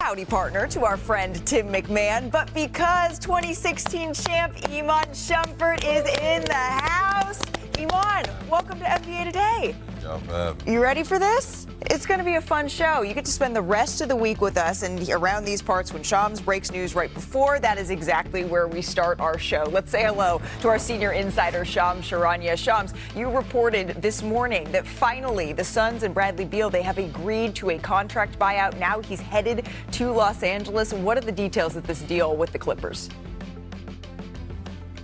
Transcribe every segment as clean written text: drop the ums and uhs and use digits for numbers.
howdy partner to our friend Tim McMahon, but because 2016 champ Iman Shumpert is in the house. Iman, welcome to NBA Today. You ready for this? It's going to be a fun show. You get to spend the rest of the week with us, and around these parts when Shams breaks news right before, that is exactly where we start our show. Let's say hello to our senior insider, Shams Charania. Shams, you reported this morning that finally the Suns and Bradley Beal, they have agreed to a contract buyout. Now he's headed to Los Angeles. What are the details of this deal with the Clippers?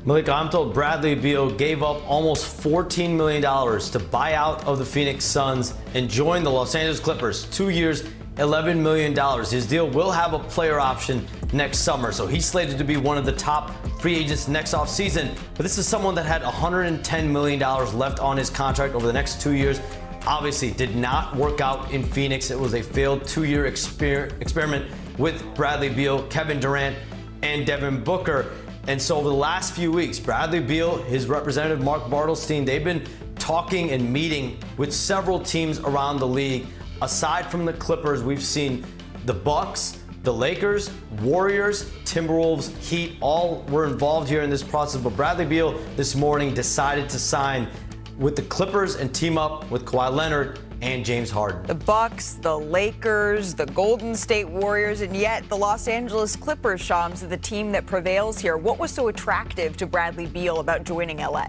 Malika, I'm told Bradley Beal gave up almost $14 million to buy out of the Phoenix Suns and join the Los Angeles Clippers. 2 years, $11 million. His deal will have a player option next summer, so he's slated to be one of the top free agents next offseason. But this is someone that had $110 million left on his contract over the next 2 years. Obviously, did not work out in Phoenix. It was a failed 2-year experiment with Bradley Beal, Kevin Durant, and Devin Booker. And so over the last few weeks, Bradley Beal, his representative Mark Bartelstein, they've been talking and meeting with several teams around the league. Aside from the Clippers, we've seen the Bucks, the Lakers, Warriors, Timberwolves, Heat, all were involved here in this process. But Bradley Beal this morning decided to sign with the Clippers and team up with Kawhi Leonard and James Harden. The Bucks, the Lakers, the Golden State Warriors, and yet the Los Angeles Clippers, Shams, are the team that prevails here. What was so attractive to Bradley Beal about joining LA?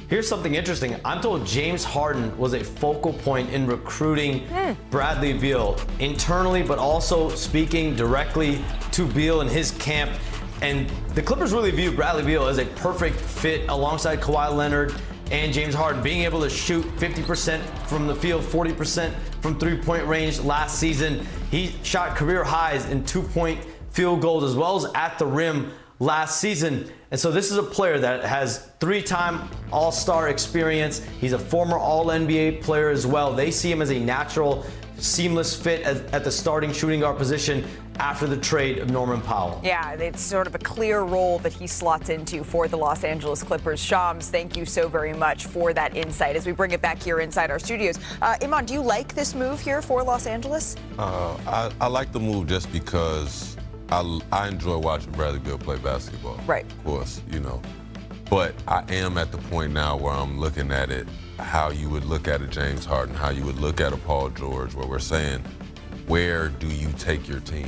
Here's something interesting. I'm told James Harden was a focal point in recruiting Bradley Beal internally, but also speaking directly to Beal and his camp. And the Clippers really view Bradley Beal as a perfect fit alongside Kawhi Leonard and James Harden, being able to shoot 50% from the field, 40% from three-point range last season. He shot career highs in two-point field goals as well as at the rim last season. And so this is a player that has 3-time All-Star experience. He's a former All-NBA player as well. They see him as a natural, seamless fit at the starting shooting guard position after the trade of Norman Powell. Yeah, it's sort of a clear role that he slots into for the Los Angeles Clippers. Shams, thank you so very much for that insight. As we bring it back here inside our studios, Iman, do you like this move here for Los Angeles? I like the move just because I enjoy watching Bradley Beal play basketball. Right. Of course, you know. But I am at the point now where I'm looking at it how you would look at a James Harden, how you would look at a Paul George, where we're saying, where do you take your team?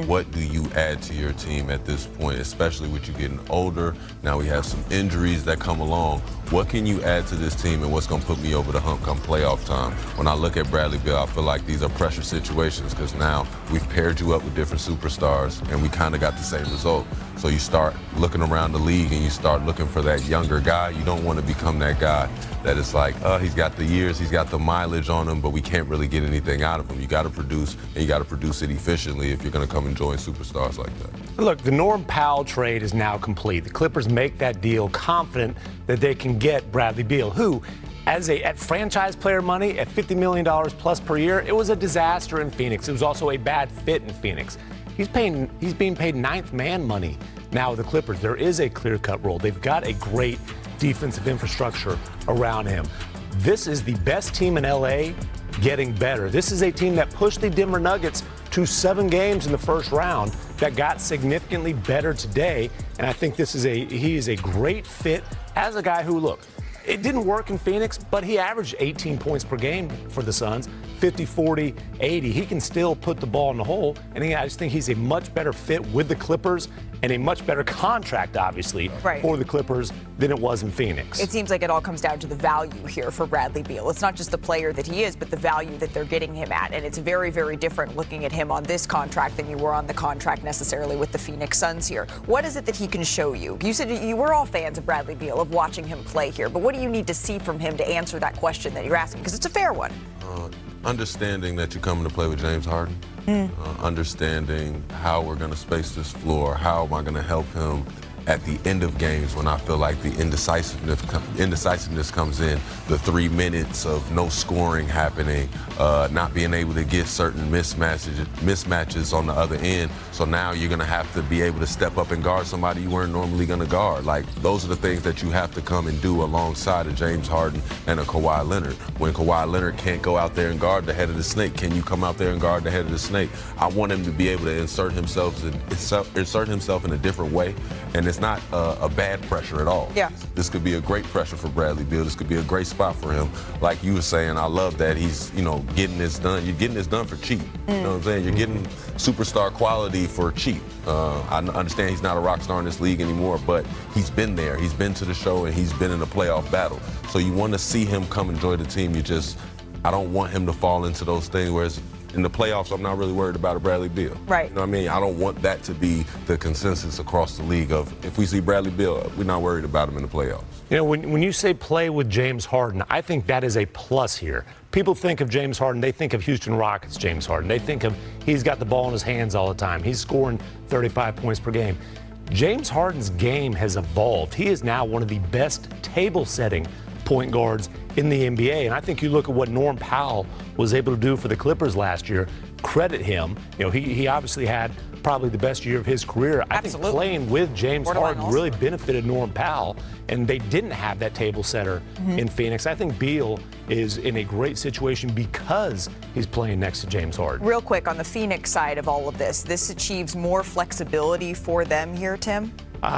What do you add to your team at this point, especially with you getting older? Now we have some injuries that come along. What can you add to this team and what's going to put me over the hump come playoff time? When I look at Bradley Beal, I feel like these are pressure situations because now we've paired you up with different superstars and we kind of got the same result. So you start looking around the league and you start looking for that younger guy. You don't want to become that guy that is like, he's got the years, he's got the mileage on him, but we can't really get anything out of him. You got to produce, and you got to produce it efficiently if you're going to come and join superstars like that. Look, the Norm Powell trade is now complete. The Clippers make that deal confident that they can get Bradley Beal, who, at franchise player money, at $50 million plus per year, it was a disaster in Phoenix. It was also a bad fit in Phoenix. He's being paid ninth man money now with the Clippers. There is a clear-cut role. They've got a great defensive infrastructure around him. This is the best team in LA getting better. This is a team that pushed the Denver Nuggets to 7 games in the first round that got significantly better today. And I think he is a great fit as a guy who, look, it didn't work in Phoenix, but he averaged 18 points per game for the Suns, 50, 40, 80. He can still put the ball in the hole, and I just think he's a much better fit with the Clippers and a much better contract, obviously, for the Clippers than it was in Phoenix. It seems like it all comes down to the value here for Bradley Beal. It's not just the player that he is, but the value that they're getting him at. And it's very, very different looking at him on this contract than you were on the contract necessarily with the Phoenix Suns here. What is it that he can show you? You said you were all fans of Bradley Beal, of watching him play here, but what do you need to see from him to answer that question that you're asking? Because it's a fair one. Understanding that you're coming to play with James Harden. Understanding how we're going to space this floor, how am I going to help him at the end of games when I feel like the indecisiveness comes in, the 3 minutes of no scoring happening, not being able to get certain mismatches on the other end. So now you're going to have to be able to step up and guard somebody you weren't normally going to guard. Like, those are the things that you have to come and do alongside of James Harden and a Kawhi Leonard. When Kawhi Leonard can't go out there and guard the head of the snake, can you come out there and guard the head of the snake? I want him to be able to insert himself in a different way, and it's not a bad pressure at all. Yeah. This could be a great pressure for Bradley Beal. This could be a great spot for him. Like you were saying, I love that he's, getting this done. You're getting this done for cheap. You know what I'm saying? You're getting superstar quality for cheap. I understand he's not a rock star in this league anymore, but he's been there. He's been to the show, and he's been in a playoff battle. So you want to see him come enjoy the team. I don't want him to fall into those things where in the playoffs, I'm not really worried about a Bradley Beal. Right. You know what I mean? I don't want that to be the consensus across the league of, if we see Bradley Beal, we're not worried about him in the playoffs. When you say play with James Harden, I think that is a plus here. People think of James Harden, they think of Houston Rockets James Harden. They think of he's got the ball in his hands all the time. He's scoring 35 points per game. James Harden's game has evolved. He is now one of the best table-setting point guards in the NBA. And I think you look at what Norm Powell was able to do for the Clippers last year, credit him. He obviously had probably the best year of his career. I think playing with James Harden really benefited Norm Powell, and they didn't have that table setter in Phoenix. I think Beal is in a great situation because he's playing next to James Harden. Real quick, on the Phoenix side of all of this achieves more flexibility for them here, Tim?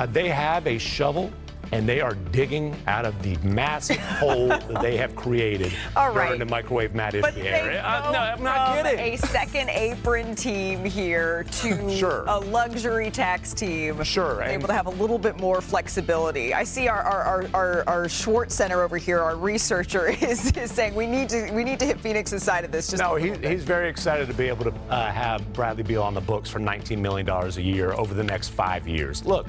They have a shovel, and they are digging out of the massive hole that they have created during the microwave matted area. No, I'm not kidding. A second apron team here to a luxury tax team. Able to have a little bit more flexibility. I see our Schwartz Center over here, our researcher, is saying we need to hit Phoenix's side of this. He's very excited to be able to have Bradley Beal on the books for $19 million a year over the next 5 years. Look,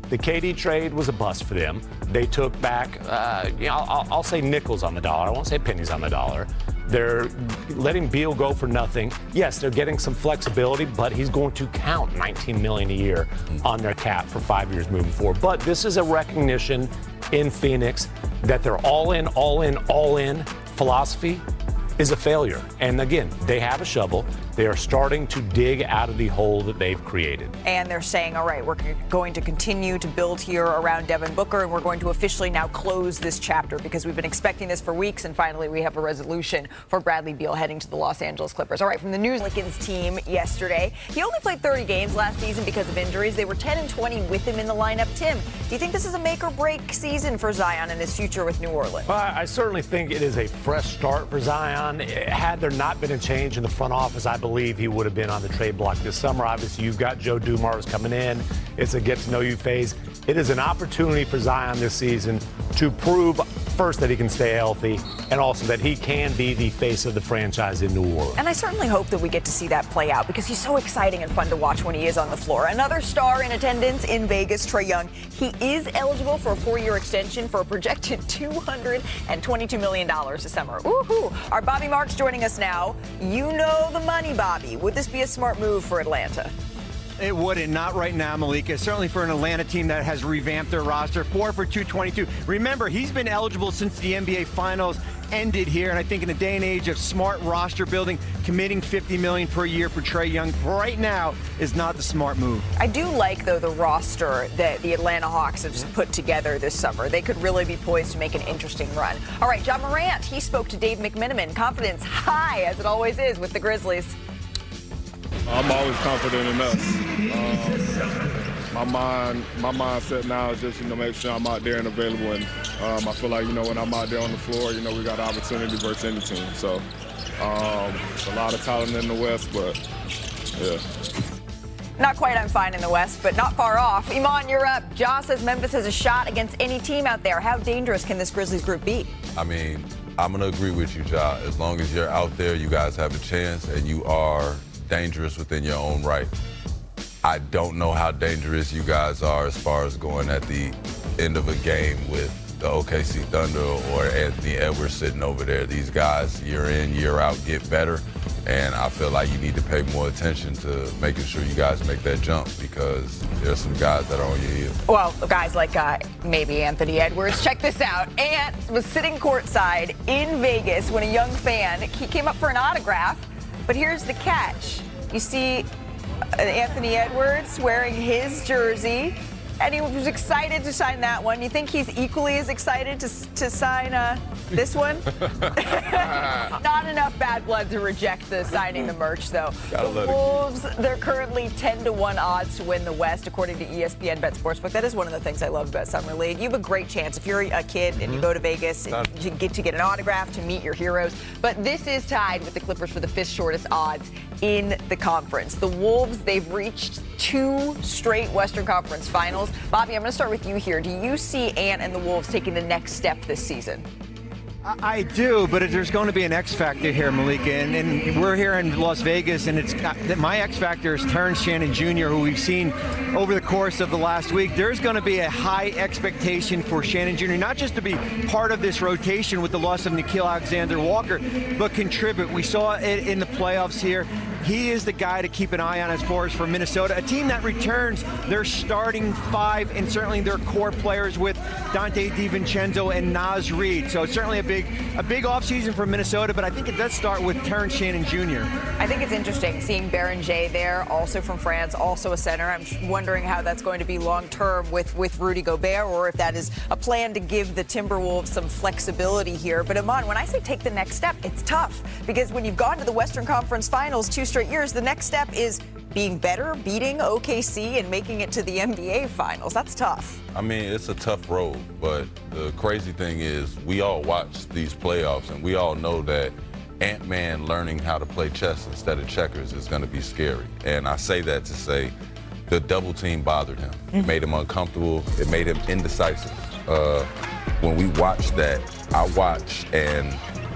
the KD trade was a bust for them. They took back, I'll say nickels on the dollar. I won't say pennies on the dollar. They're letting Beal go for nothing. Yes, they're getting some flexibility, but he's going to count $19 million a year on their cap for 5 years moving forward. But this is a recognition in Phoenix that their all in philosophy is a failure. And again, they have a shovel. They are starting to dig out of the hole that they've created. And they're saying, all right, we're going to continue to build here around Devin Booker, and we're going to officially now close this chapter because we've been expecting this for weeks, and finally we have a resolution for Bradley Beal heading to the Los Angeles Clippers. All right, from the Pelicans team yesterday, he only played 30 games last season because of injuries. They were 10-20 with him in the lineup. Tim, do you think this is a make or break season for Zion and his future with New Orleans? Well, I certainly think it is a fresh start for Zion. Had there not been a change in the front office, I believe he would have been on the trade block this summer. Obviously, you've got Joe Dumars coming in. It's a get-to-know-you phase. It is an opportunity for Zion this season to prove, first, that he can stay healthy, and also that he can be the face of the franchise in New Orleans. And I certainly hope that we get to see that play out because he's so exciting and fun to watch when he is on the floor. Another star in attendance in Vegas, Trae Young. He is eligible for a 4-year extension for a projected $222 million this summer. Woohoo! Our Bobby Marks joining us now. You know the money, Bobby. Would this be a smart move for Atlanta? It wouldn't, not right now, Malika. Certainly for an Atlanta team that has revamped their roster. 4 for $222. Remember, he's been eligible since the NBA Finals ended here, and I think in a day and age of smart roster building, committing $50 million per year for Trae Young right now is not the smart move. I do like, though, the roster that the Atlanta Hawks have put together this summer. They could really be poised to make an interesting run. All right, John Morant, he spoke to Dave McMenamin. Confidence high, as it always is, with the Grizzlies. I'm always confident in us. My mindset now is just, make sure I'm out there and available. And I feel like, when I'm out there on the floor, we got opportunity versus any team. So it's a lot of talent in the West, but yeah. Not quite I'm fine in the West, but not far off. Iman, you're up. Ja says Memphis has a shot against any team out there. How dangerous can this Grizzlies group be? I mean, I'm going to agree with you, Ja. As long as you're out there, you guys have a chance, and you are dangerous within your own right. I don't know how dangerous you guys are as far as going at the end of a game with the OKC Thunder or Anthony Edwards sitting over there. These guys, year in, year out, get better. And I feel like you need to pay more attention to making sure you guys make that jump because there's some guys that are on your heels. Well, guys like maybe Anthony Edwards. Check this out. Ant was sitting courtside in Vegas when a young fan, he came up for an autograph, but here's the catch. You see Anthony Edwards wearing his jersey, and he was excited to sign that one. You think he's equally as excited to sign this one? Not enough bad blood to reject the signing the merch, though. The Wolves, they're currently 10-1 odds to win the West, according to ESPN Bet Sportsbook. That is one of the things I love about Summer League. You have a great chance if you're a kid and you go to Vegas and you get to get an autograph to meet your heroes. But this is tied with the Clippers for the fifth shortest odds in the conference. The Wolves, they've reached 2 straight Western Conference finals. Bobby, I'm going to start with you here. Do you see Ant and the Wolves taking the next step this season? I do, but there's going to be an X factor here, Malika, and we're here in Las Vegas, and my X factor is Terrence Shannon Jr., who we've seen over the course of the last week. There's going to be a high expectation for Shannon Jr., not just to be part of this rotation with the loss of Nickeil Alexander-Walker, but contribute. We saw it in the playoffs here. He is the guy to keep an eye on as far as for Minnesota, a team that returns their starting 5 and certainly their core players with Dante DiVincenzo and Naz Reid. So it's certainly a big offseason for Minnesota, but I think it does start with Terrence Shannon Jr. I think it's interesting seeing Berenjay there, also from France, also a center. I'm wondering how that's going to be long-term with Rudy Gobert, or if that is a plan to give the Timberwolves some flexibility here. But Iman, when I say take the next step, it's tough because when you've gone to the Western Conference Finals 2 straight years, the next step is being better, beating OKC, and making it to the NBA Finals. That's tough. I mean, it's a tough road, but the crazy thing is we all watch these playoffs, and we all know that Ant-Man learning how to play chess instead of checkers is going to be scary. And I say that to say the double team bothered him. It made him uncomfortable. It made him indecisive. When we watched that, I watched, and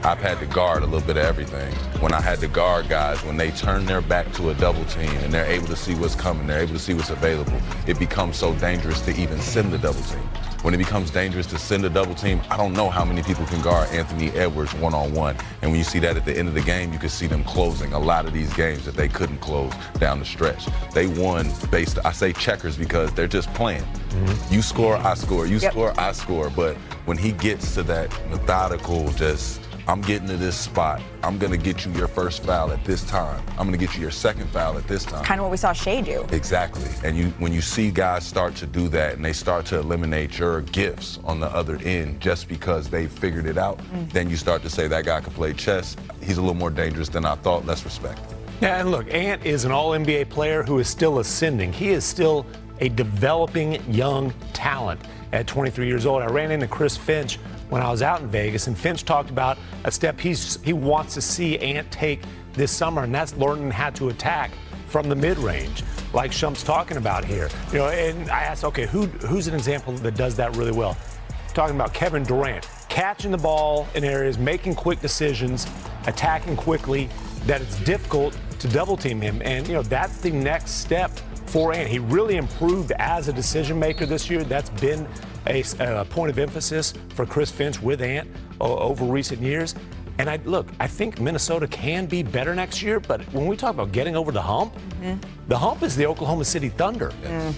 I've had to guard a little bit of everything. When I had to guard guys, when they turn their back to a double team and they're able to see what's coming, they're able to see what's available, it becomes so dangerous to even send the double team. When it becomes dangerous to send a double team, I don't know how many people can guard Anthony Edwards one-on-one. And when you see that at the end of the game, you can see them closing a lot of these games that they couldn't close down the stretch. They won based, I say checkers because they're just playing. You score, I score. You score, I score. But when he gets to that methodical, just, I'm getting to this spot. I'm going to get you your first foul at this time. I'm going to get you your second foul at this time. Kind of what we saw Shea do. Exactly. And when you see guys start to do that and they start to eliminate your gifts on the other end just because they figured it out, then you start to say that guy can play chess. He's a little more dangerous than I thought. Let's respect him. Yeah, and look, Ant is an all-NBA player who is still ascending. He is still a developing young talent at 23 years old. I ran into Chris Finch when I was out in Vegas, and Finch talked about a step he wants to see Ant take this summer, and that's learning how to attack from the mid-range, like Shump's talking about here. You know, and I asked, okay, who's an example that does that really well? Talking about Kevin Durant, catching the ball in areas, making quick decisions, attacking quickly, that it's difficult to double team him, and you know that's the next step for Ant. He really improved as a decision maker this year. That's been a point of emphasis for Chris Finch with Ant over recent years. And I think Minnesota can be better next year, but when we talk about getting over the hump, the hump is the Oklahoma City Thunder,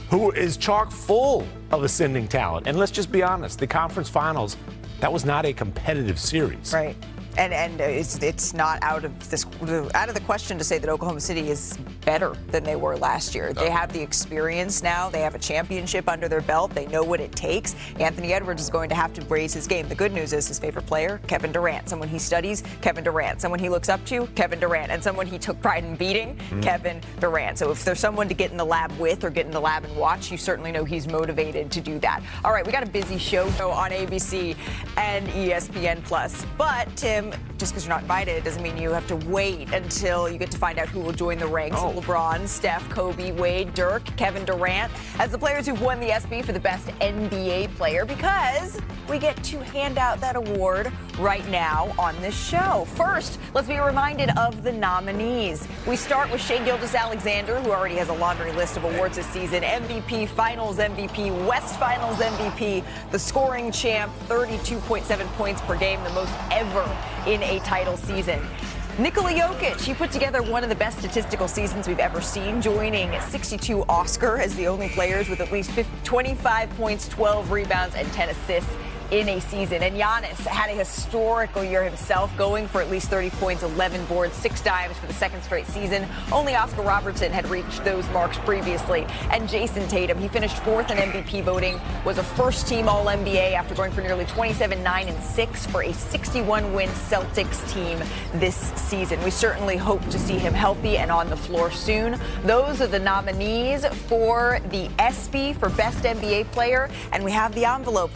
who is chock full of ascending talent. And let's just be honest, the conference finals, that was not a competitive series. Right. And it's not out of the question to say that Oklahoma City is better than they were last year. They have the experience now. They have a championship under their belt. They know what it takes. Anthony Edwards is going to have to raise his game. The good news is his favorite player, Kevin Durant. Someone he studies, Kevin Durant. Someone he looks up to, Kevin Durant. And someone he took pride in beating, Kevin Durant. So if there's someone to get in the lab with or get in the lab and watch, you certainly know he's motivated to do that. All right, we got a busy show on ABC and ESPN+. But, Tim, just because you're not invited doesn't mean you have to wait until you get to find out who will join the ranks. LeBron, Steph, Kobe, Wade, Dirk, Kevin Durant as the players who've won the ESPY for the best NBA player, because we get to hand out that award right now on this show. First, let's be reminded of the nominees. We start with Shai Gilgeous-Alexander, who already has a laundry list of awards this season. MVP, Finals MVP, West Finals MVP, the scoring champ, 32.7 points per game, the most ever in a title season. Nikola Jokic, he put together one of the best statistical seasons we've ever seen, joining 62 Oscar as the only players with at least 25 points, 12 rebounds, and 10 assists in a season. And Giannis had a historical year himself, going for at least 30 points, 11 boards, 6 dimes for the second straight season. Only Oscar Robertson had reached those marks previously. And Jason Tatum, he finished 4th in MVP voting, was a first-team All-NBA after going for nearly 27, 9, and 6 for a 61-win Celtics team this season. We certainly hope to see him healthy and on the floor soon. Those are the nominees for the ESPY for Best NBA Player, and we have the envelope.